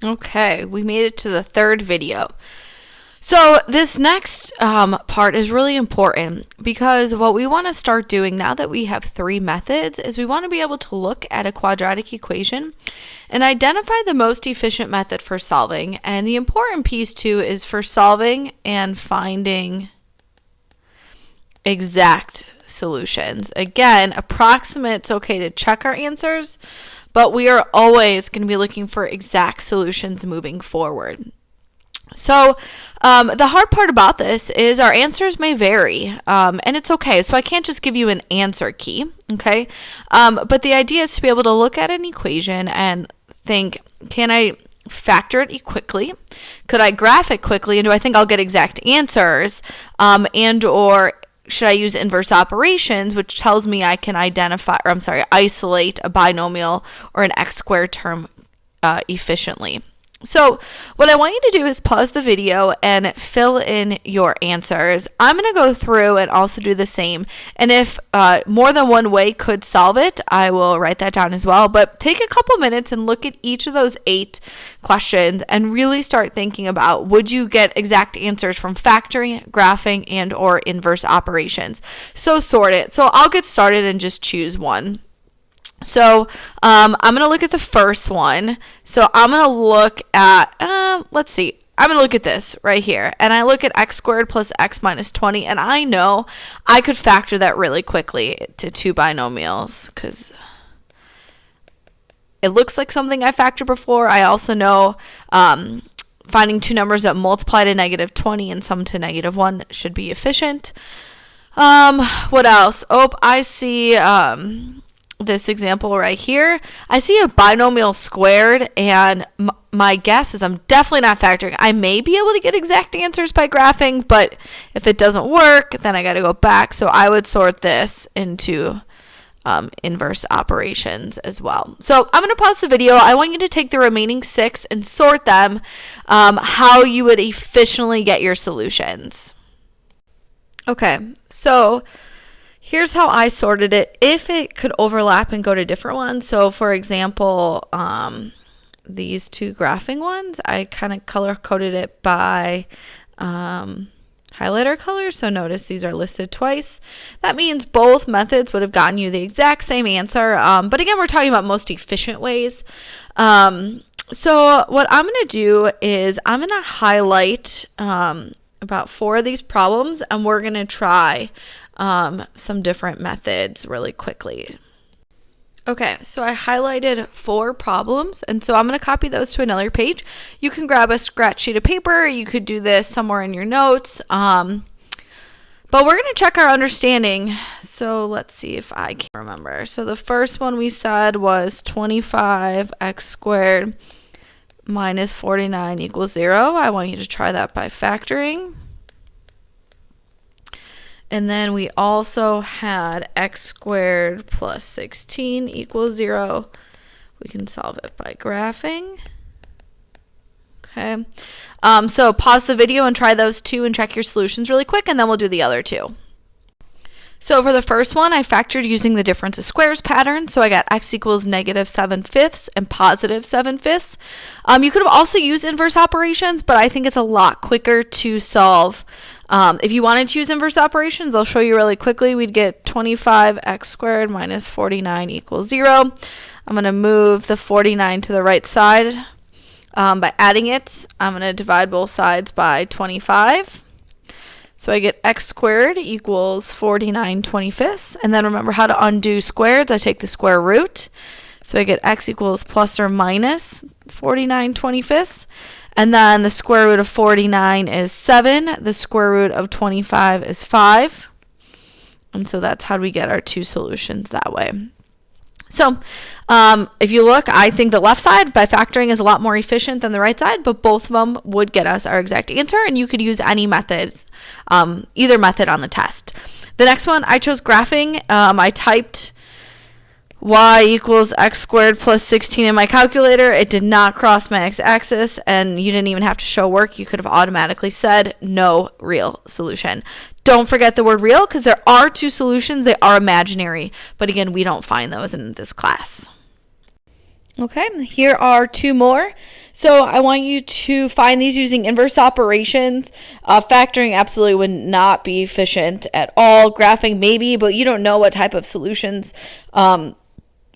Okay, we made it to the third video. So this next part is really important because what we want to start doing now that we have three methods is we want to be able to look at a quadratic equation and identify the most efficient method for solving. And the important piece too is for solving and finding exact solutions. Again, approximate's okay to check our answers, but we are always going to be looking for exact solutions moving forward. So the hard part about this is our answers may vary, and it's okay. So I can't just give you an answer key, okay? But the idea is to be able to look at an equation and think, can I factor it quickly? Could I graph it quickly? And do I think I'll get exact answers? And or should I use inverse operations, which tells me I can isolate a binomial or an x squared term efficiently? So what I want you to do is pause the video and fill in your answers. I'm going to go through and also do the same. And if more than one way could solve it, I will write that down as well. But take a couple minutes and look at each of those 8 questions and really start thinking about, would you get exact answers from factoring, graphing, and or inverse operations? So sort it. So I'll get started and just choose one. So I'm going to look at the first one. So I'm going to look at, let's see, I'm going to look at this right here. And I look at x squared plus x minus 20. And I know I could factor that really quickly to 2 binomials because it looks like something I factored before. I also know finding 2 numbers that multiply to negative 20 and sum to negative 1 should be efficient. What else? Oh, I see this example right here. I see a binomial squared, and my guess is I'm definitely not factoring. I may be able to get exact answers by graphing, but if it doesn't work, then I got to go back. So I would sort this into inverse operations as well. So I'm going to pause the video. I want you to take the remaining 6 and sort them how you would efficiently get your solutions. Okay, so here's how I sorted it. If it could overlap and go to different ones, so for example, these 2 graphing ones, I kind of color coded it by highlighter color. So notice these are listed twice. That means both methods would have gotten you the exact same answer. But again, we're talking about most efficient ways. So what I'm going to do is I'm going to highlight about 4 of these problems, and we're going to try some different methods really quickly. Okay, so I highlighted 4 problems, and so I'm going to copy those to another page. You can grab a scratch sheet of paper. You could do this somewhere in your notes. But we're going to check our understanding. So let's see if I can remember. So the first one we said was 25x squared minus 49 equals 0. I want you to try that by factoring. And then we also had x squared plus 16 equals 0. We can solve it by graphing. Okay. So pause the video and try those 2 and check your solutions really quick, and then we'll do the other 2. So for the first one, I factored using the difference of squares pattern. So I got x equals negative 7/5 and positive 7/5. You could have also used inverse operations, but I think it's a lot quicker to solve. If you wanted to use inverse operations, I'll show you really quickly. We'd get 25x squared minus 49 equals 0. I'm going to move the 49 to the right side. By adding it, I'm going to divide both sides by 25. So I get x squared equals 49 25ths. And then remember how to undo squares. I take the square root. So I get x equals plus or minus 49 25ths. And then the square root of 49 is 7. The square root of 25 is 5. And so that's how we get our 2 solutions that way. So if you look, I think the left side by factoring is a lot more efficient than the right side, but both of them would get us our exact answer, and you could use any methods, either method on the test. The next one, I chose graphing. I typed y equals x squared plus 16 in my calculator. It did not cross my x-axis, and you didn't even have to show work. You could have automatically said no real solution. Don't forget the word real, because there are 2 solutions. They are imaginary, but again, we don't find those in this class. Okay, here are 2 more. So I want you to find these using inverse operations. Factoring absolutely would not be efficient at all. Graphing maybe, but you don't know what type of solutions. We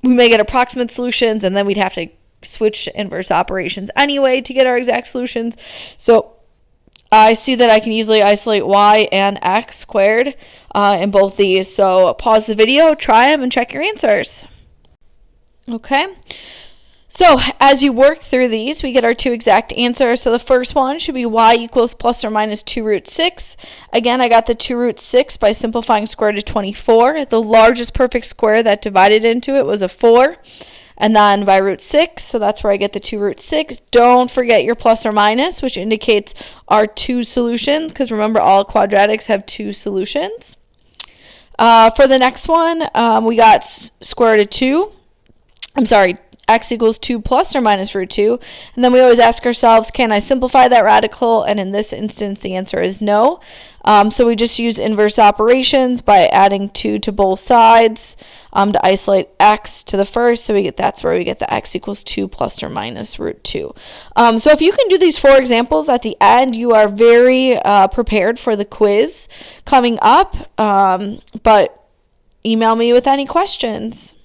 may get approximate solutions, and then we'd have to switch to inverse operations anyway to get our exact solutions. So I see that I can easily isolate y and x squared in both these. So pause the video, try them, and check your answers. Okay. So as you work through these, we get our two exact answers. So the first one should be y equals plus or minus 2 root 6. Again, I got the 2 root 6 by simplifying square root of 24. The largest perfect square that divided into it was a 4. And then by root 6, so that's where I get the 2 root 6. Don't forget your plus or minus, which indicates our two solutions, because remember, all quadratics have two solutions. For the next one, we got square root of 2. X equals 2 plus or minus root 2. And then we always ask ourselves, can I simplify that radical? And in this instance, the answer is no. So we just use inverse operations by adding 2 to both sides to isolate x to the first. So that's where we get the x equals 2 plus or minus root 2. So if you can do these 4 examples at the end, you are very prepared for the quiz coming up. But email me with any questions.